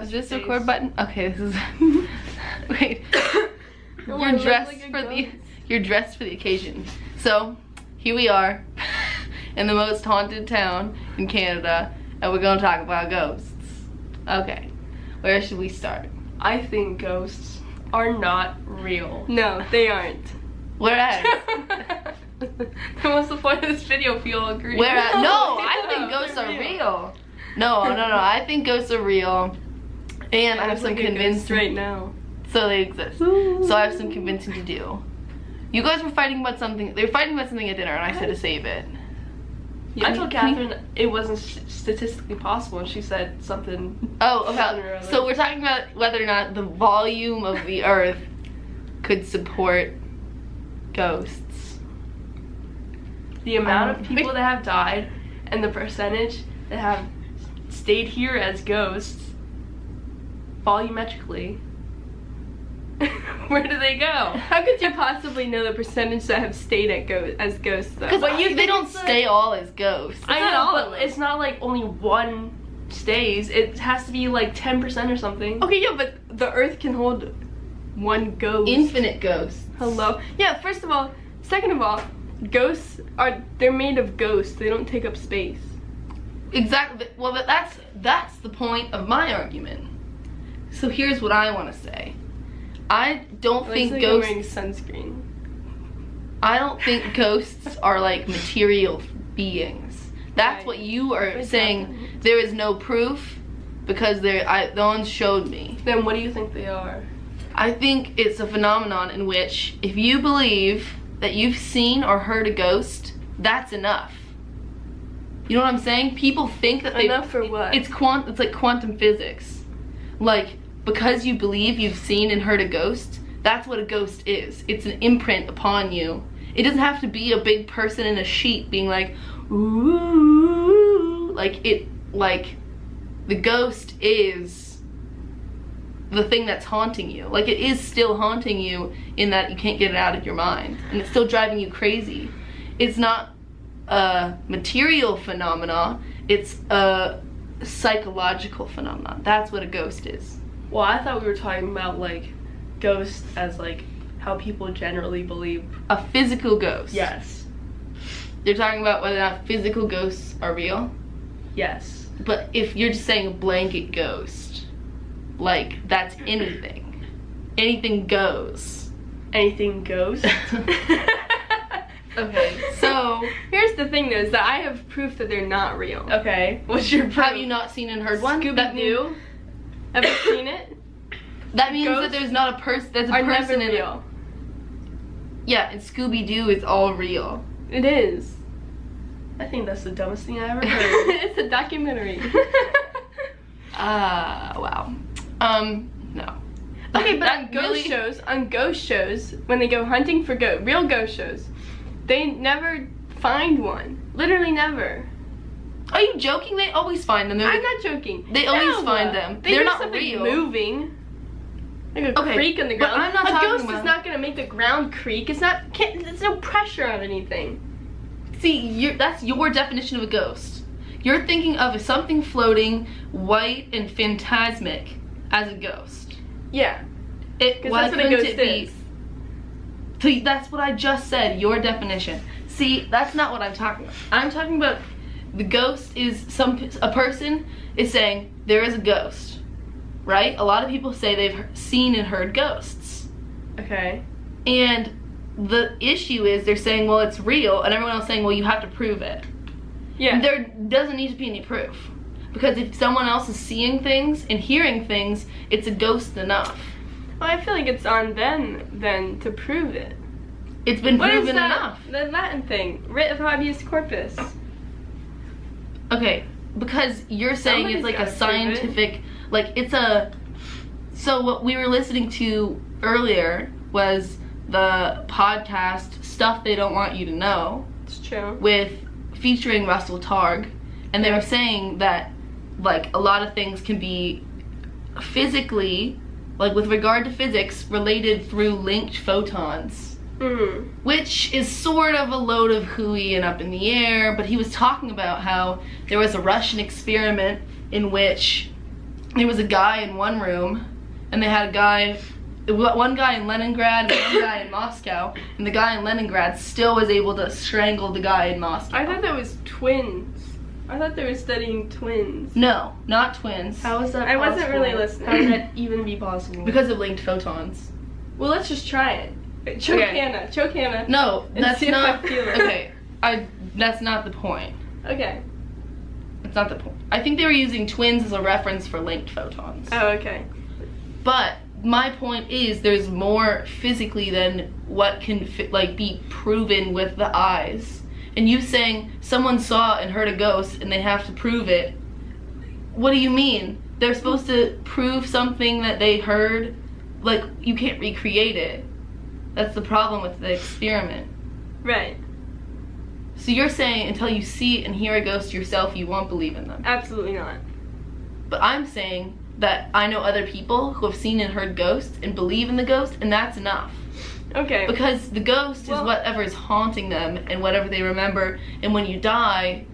Is this the record button? Okay, this is. Wait. You're dressed for the occasion. So, here we are in the most haunted town in Canada, and we're gonna talk about ghosts. Okay, where should we start? I think ghosts are not real. No, they aren't. Whereas. Then what's the point of this video if you all agree? Whereas, no, I think ghosts are real. No, I think ghosts are real. And I have some convincing right now. So they exist. So I have some convincing to do. You guys were fighting about something. They were fighting about something at dinner, and I said to save it. I told Catherine it wasn't statistically possible, and she said something. Oh, about. So we're talking about whether or not the volume of the Earth could support ghosts. The amount of people that have died, and the percentage that have stayed here as ghosts, volumetrically. Where do they go? How could you possibly know the percentage that have stayed as ghosts though? Because they don't stay all as ghosts. I know, but it's not like only one stays. It has to be like 10% or something. Okay, yeah, but the Earth can hold one ghost. Infinite ghosts. Hello. Yeah, first of all. Second of all, they're made of ghosts. They don't take up space. Exactly. Well, that's the point of my argument. So here's what I want to say. I don't think ghosts. Wearing sunscreen. I don't think ghosts are like material beings. That's what you are saying. There is no proof because no one showed me. Then what do you think they are? I think it's a phenomenon in which if you believe that you've seen or heard a ghost, that's enough. You know what I'm saying? People think that enough for what? It's like quantum physics. Like, because you believe you've seen and heard a ghost, that's what a ghost is. It's an imprint upon you. It doesn't have to be a big person in a sheet being like, ooh, like the ghost is the thing that's haunting you. Like, it is still haunting you in that you can't get it out of your mind, and it's still driving you crazy. It's not a material phenomena, it's a psychological phenomenon. That's what a ghost is. Well, I thought we were talking about like ghosts as like how people generally believe. A physical ghost. Yes. You're talking about whether or not physical ghosts are real? Yes. But if you're just saying a blanket ghost, like that's anything. Anything goes. Anything goes? Okay, so here's the thing though, is that I have proof that they're not real. Okay, what's your proof? Have you not seen and heard one? Scooby-Doo. Ever seen it? That means that there's not a person. There's a person in real. Yeah, and Scooby-Doo is all real. It is. I think that's the dumbest thing I ever heard. It's a documentary. Wow. No. Okay, but on ghost shows, when they go hunting for real ghost shows, they never find one. Literally never. Are you joking? They always find them. I'm not joking. They always find them. They're not real. Moving. Like a creak on the ground. But I'm not a talking ghost about... is not gonna make the ground creak. There's no pressure on anything. See, that's your definition of a ghost. You're thinking of something floating, white and phantasmic as a ghost. Yeah. Because that's what a ghost is. So that's what I just said, your definition. See, that's not what I'm talking about. I'm talking about the ghost is a person is saying there is a ghost, right? A lot of people say they've seen and heard ghosts. Okay. And the issue is they're saying, well, it's real, and everyone else saying, well, you have to prove it. Yeah. There doesn't need to be any proof. Because if someone else is seeing things and hearing things, it's a ghost enough. Well, I feel like it's on them then to prove it. It's been proven enough. The Latin thing, writ of habeas corpus. Okay, because you're saying it's like a scientific, like it's a, so what we were listening to earlier was the podcast Stuff They Don't Want You to Know. It's true. Featuring Russell Targ, and they were saying that like a lot of things can be physically, like with regard to physics, related through linked photons. Mm-hmm. Which is sort of a load of hooey and up in the air, but he was talking about how there was a Russian experiment in which there was a guy in one room, and they had one guy in Leningrad and one guy in Moscow, and the guy in Leningrad still was able to strangle the guy in Moscow. I thought that was twins. I thought they were studying twins. No, not twins. How is that I possible? wasn't really listening. How would that even be possible? Because of linked photons. Well, let's just try it. Choke Okay. Hannah. Choke Hannah. No, And that's see if not. I feel it. Okay, that's not the point. Okay. That's not the point. I think they were using twins as a reference for linked photons. Oh, okay. But my point is, there's more physically than what can be proven with the eyes. And you saying someone saw and heard a ghost and they have to prove it. What do you mean? They're supposed to prove something that they heard? Like, you can't recreate it. That's the problem with the experiment. Right. So you're saying until you see and hear a ghost yourself, you won't believe in them. Absolutely not. But I'm saying that I know other people who have seen and heard ghosts and believe in the ghost, and that's enough. Okay. Because the ghost is whatever is haunting them and whatever they remember. And when you die,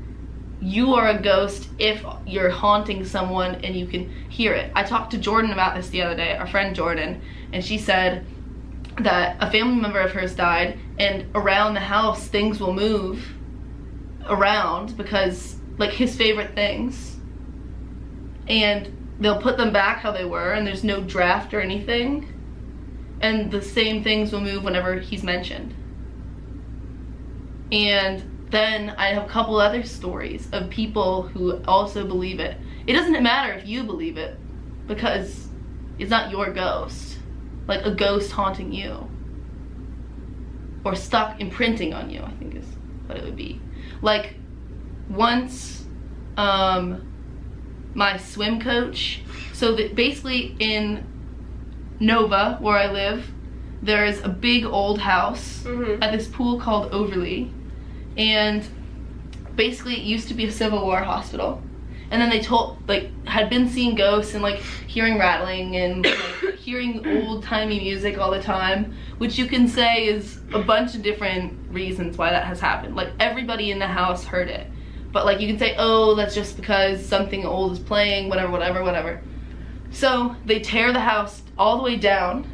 you are a ghost if you're haunting someone and you can hear it. I talked to Jordan about this the other day, our friend Jordan, and she said that a family member of hers died, and around the house things will move around because, like, his favorite things, and they'll put them back how they were, and there's no draft or anything, and the same things will move whenever he's mentioned. And then I have a couple other stories of people who also believe it. It doesn't matter if you believe it, because it's not your ghost. Like a ghost haunting you. Or stuck imprinting on you, I think is what it would be. Like, once, my swim coach, so that basically in Nova, where I live, there's a big old house at this pool called Overlea, and basically it used to be a Civil War hospital, and then they had been seeing ghosts and hearing rattling and hearing old-timey music all the time, which you can say is a bunch of different reasons why that has happened. Like, everybody in the house heard it, but you can say, oh, that's just because something old is playing, whatever. So they tear the house all the way down,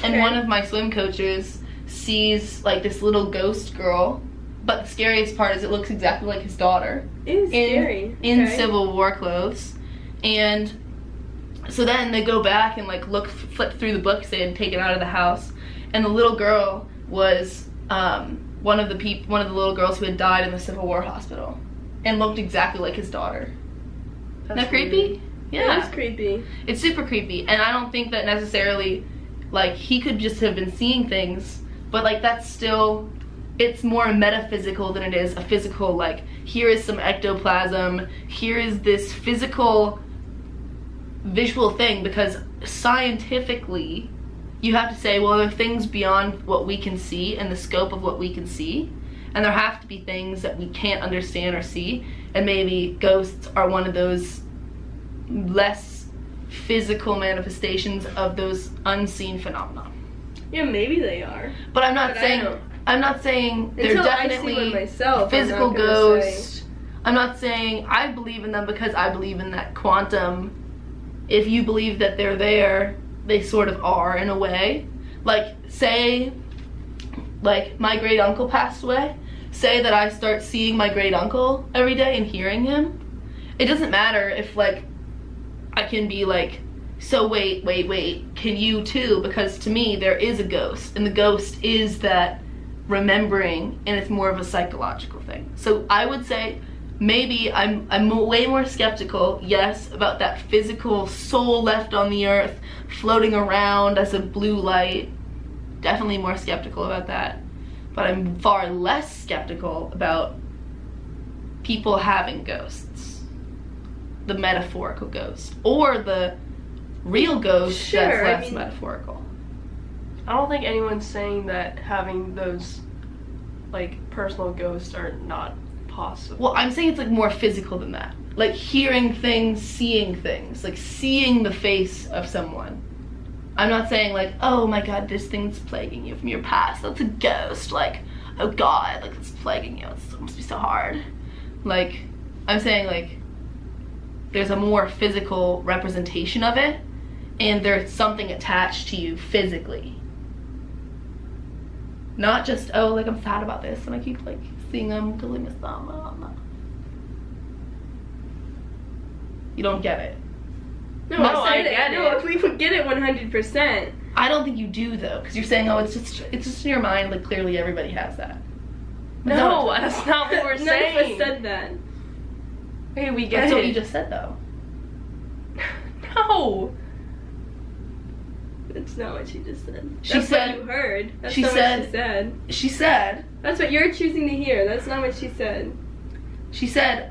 and one of my swim coaches sees this little ghost girl, but the scariest part is it looks exactly like his daughter. It is scary. In Civil War clothes. And so then they go back and flip through the books they had taken out of the house, and the little girl was one of the little girls who had died in the Civil War hospital, and looked exactly like his daughter. Isn't that creepy? Yeah. It is creepy. It's super creepy, and I don't think that necessarily, he could just have been seeing things, but that's still, it's more metaphysical than it is a physical, here is some ectoplasm, here is this physical visual thing, because scientifically you have to say, well, there are things beyond what we can see and the scope of what we can see, and there have to be things that we can't understand or see, and maybe ghosts are one of those less physical manifestations of those unseen phenomena. Yeah, maybe they are. But I'm not saying they're Until definitely I see one myself, physical I'm not gonna ghosts. say. I'm not saying I believe in them because I believe in that quantum. If you believe that they're there, they sort of are in a way. Say, my great uncle passed away. Say that I start seeing my great uncle every day and hearing him. It doesn't matter if I can be so wait, can you too? Because to me there is a ghost, and the ghost is that remembering, and it's more of a psychological thing. So I would say maybe I'm way more skeptical, yes, about that physical soul left on the earth floating around as a blue light. Definitely more skeptical about that. But I'm far less skeptical about people having ghosts. The metaphorical ghost. Or the real ghost that's less metaphorical. I don't think anyone's saying that having those personal ghosts are not possible. Well, I'm saying it's more physical than that. Hearing things, seeing things. Seeing the face of someone. I'm not saying oh my god, this thing's plaguing you from your past. That's a ghost. Oh god, it's plaguing you. It must be so hard. I'm saying there's a more physical representation of it, and there's something attached to you physically. Not just, oh, like, I'm sad about this and I keep like seeing them because I miss them. You don't get it. No, I get it. No, we would get it 100%. I don't think you do though, because you're saying, oh, it's just in your mind. Like, clearly everybody has that. No, that's not what we're saying. None of us said that. Hey, we get That's it. what you just said though. No. That's not what she just said. She That's said- what you heard. That's she not said- what she said. She said, That's what you're choosing to hear. That's not what she said.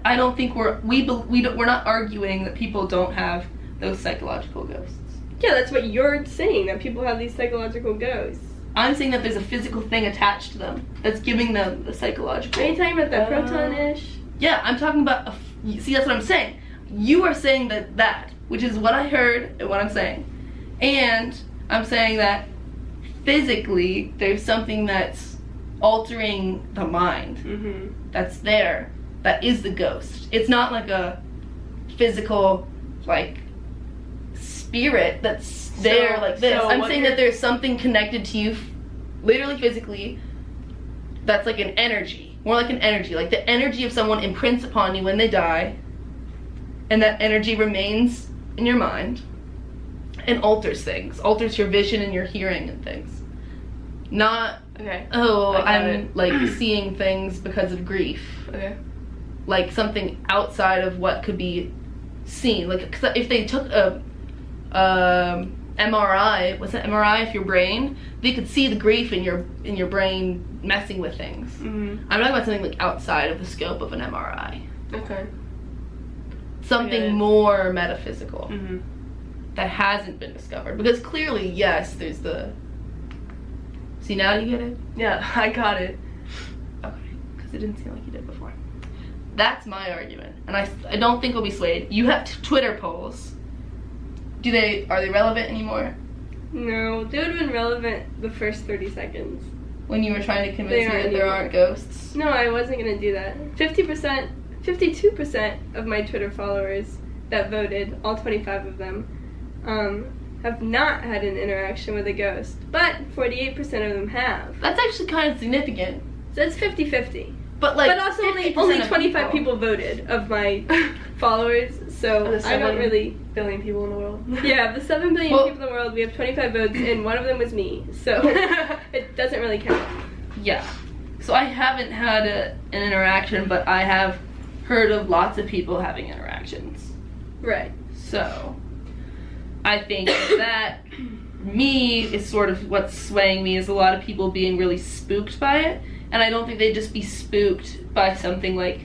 I don't think we're not arguing that people don't have those psychological ghosts. Yeah, that's what you're saying, that people have these psychological ghosts. I'm saying that there's a physical thing attached to them that's giving them the psychological. Are you talking about that proton-ish? Yeah, I'm talking about, see, that's what I'm saying. You are saying that, which is what I heard and what I'm saying. And I'm saying that physically, there's something that's altering the mind. Mm-hmm. That's there. That is the ghost. It's not like a physical, like, spirit that's there like this. I'm saying that there's something connected to you, literally physically, that's like an energy. More like an energy. Like the energy of someone imprints upon you when they die, and that energy remains in your mind and alters things. Alters your vision and your hearing and things. Not, Okay. oh, I got I'm it. like seeing things because of grief. Okay. Like something outside of what could be seen. Like, 'cause if they took a MRI, what's an MRI of your brain, they could see the grief in your brain messing with things. Mm-hmm. I'm talking about something like outside of the scope of an MRI. Okay. Something Okay. more metaphysical Mm-hmm. that hasn't been discovered. Because clearly, yes, there's the... See, now you get it? Yeah, I got it. Okay, because it didn't seem like you did before. That's my argument, and I don't think we'll be swayed. You have Twitter polls. Are they relevant anymore? No, they would have been relevant the first 30 seconds. When you were trying to convince They me aren't that there anymore. aren't ghosts? No, I wasn't gonna do that. 50%, 52% of my Twitter followers that voted, all 25 of them, have not had an interaction with a ghost. But 48% of them have. That's actually kind of significant. So it's 50-50. But like, But also only 50% of 25 people voted of my followers, so Of the I don't 7 really... billion people in the world. Yeah, of the 7 billion Well- people in the world, we have 25 votes, and one of them was me, so it doesn't really count. yeah. So I haven't had an interaction, but I have heard of lots of people having interactions. Right. So I think that me is sort of what's swaying me is a lot of people being really spooked by it, and I don't think they'd just be spooked by something like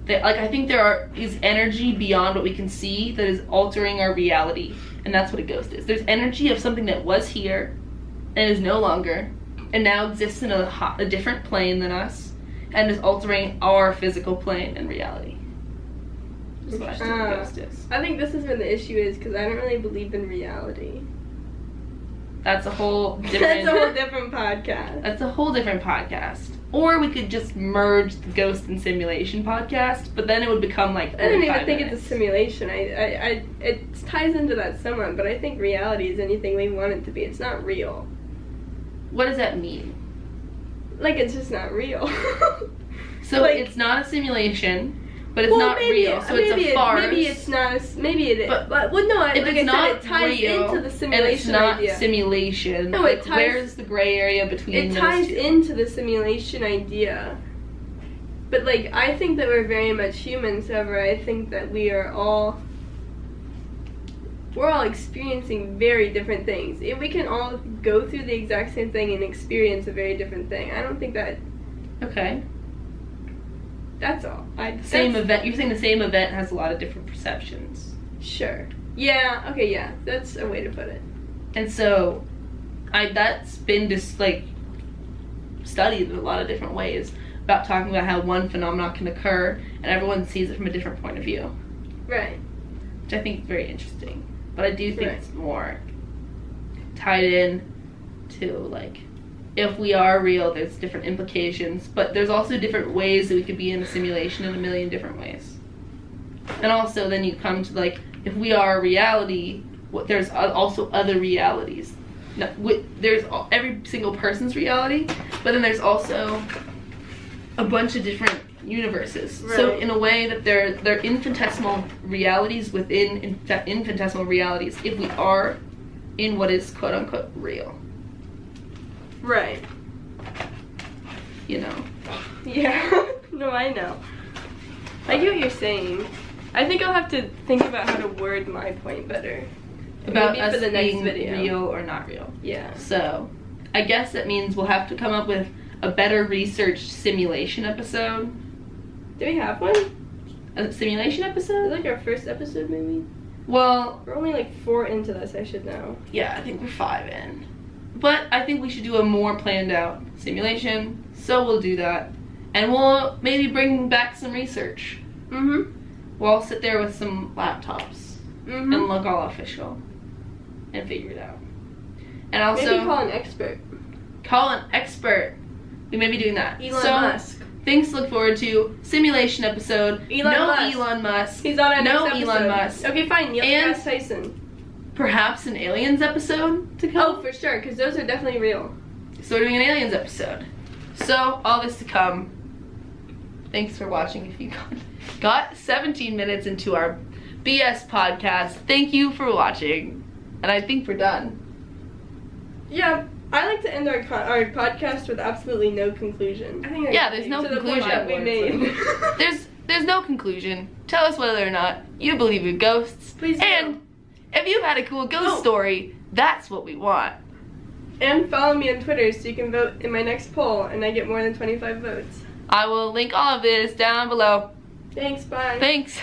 that. Like, I think there is energy beyond what we can see that is altering our reality, and that's what a ghost is. There's energy of something that was here and is no longer, and now exists in a different plane than us, and is altering our physical plane and reality. That's what I think a ghost is. I think this is where the issue is, because I don't really believe in reality. That's a whole different... That's a whole different podcast. That's a whole different podcast. Or we could just merge the ghost and simulation podcast, but then it would become like I don't even 45 think minutes. it's a simulation. It ties into that somewhat, but I think reality is anything we want it to be. It's not real. What does that mean? Like, it's just not real. So Like- it's not a simulation, but it's Well, not maybe real. So it's a farce. Maybe it's not. Maybe it is. But But well, no. if Like it's I not said, it ties real, into the and simulation it's not idea. simulation, No, like, it ties- where's the gray area between It those ties two? into the simulation idea. But like, I think that we're very much humans. However, I think that we're all experiencing very different things. If we can all go through the exact same thing and experience a very different thing, I don't think that. Okay. That's all. Same event. You're saying the same event has a lot of different perceptions. Sure. Yeah. Okay. Yeah. That's a way to put it. And so, that's been just like studied in a lot of different ways about talking about how one phenomenon can occur and everyone sees it from a different point of view, Right. which I think is very interesting. But I do think Right. it's more tied in to like, if we are real, there's different implications, but there's also different ways that we could be in a simulation in a million different ways. And also then you come to like, if we are reality, there's also other realities. No, there's every single person's reality, but then there's also a bunch of different universes. Right. So in a way that they're infinitesimal realities within infinitesimal realities if we are in what is quote unquote real. Right. You know. Yeah. No, I know. I get what you're saying. I think I'll have to think about how to word my point better. About Maybe us for the next being video. real or not real. Yeah. So, I guess that means we'll have to come up with a better researched simulation episode. Do we have one? A simulation Is episode? it like our first episode, maybe? Well, We're only like 4 into this, I should know. yeah, I think we're 5 in. But I think we should do a more planned out simulation, so we'll do that. And we'll maybe bring back some research. Mm-hmm. We'll all sit there with some laptops Mm-hmm. and look all official and figure it out. And also Maybe call an expert. call an expert. We may be doing that. Elon so, Musk. things to look forward to. Simulation episode. Elon no Musk. Elon Musk. He's on our No next episode. Elon Musk. Okay, fine. Neil And- deGrasse Tyson. Perhaps an aliens episode to Oh, come. for sure, because those are definitely real. So we're doing an aliens episode. So all this to come. Thanks for watching. If you got 17 minutes into our BS podcast, thank you for watching. And I think we're done. Yeah, I like to end our podcast with absolutely no conclusion. I think Yeah, there's no to the point conclusion. that we made. There's no conclusion. Tell us whether or not you believe in ghosts. Please do. And if you've had a cool ghost Oh. story, that's what we want. And follow me on Twitter so you can vote in my next poll and I get more than 25 votes. I will link all of this down below. Thanks, bye. Thanks.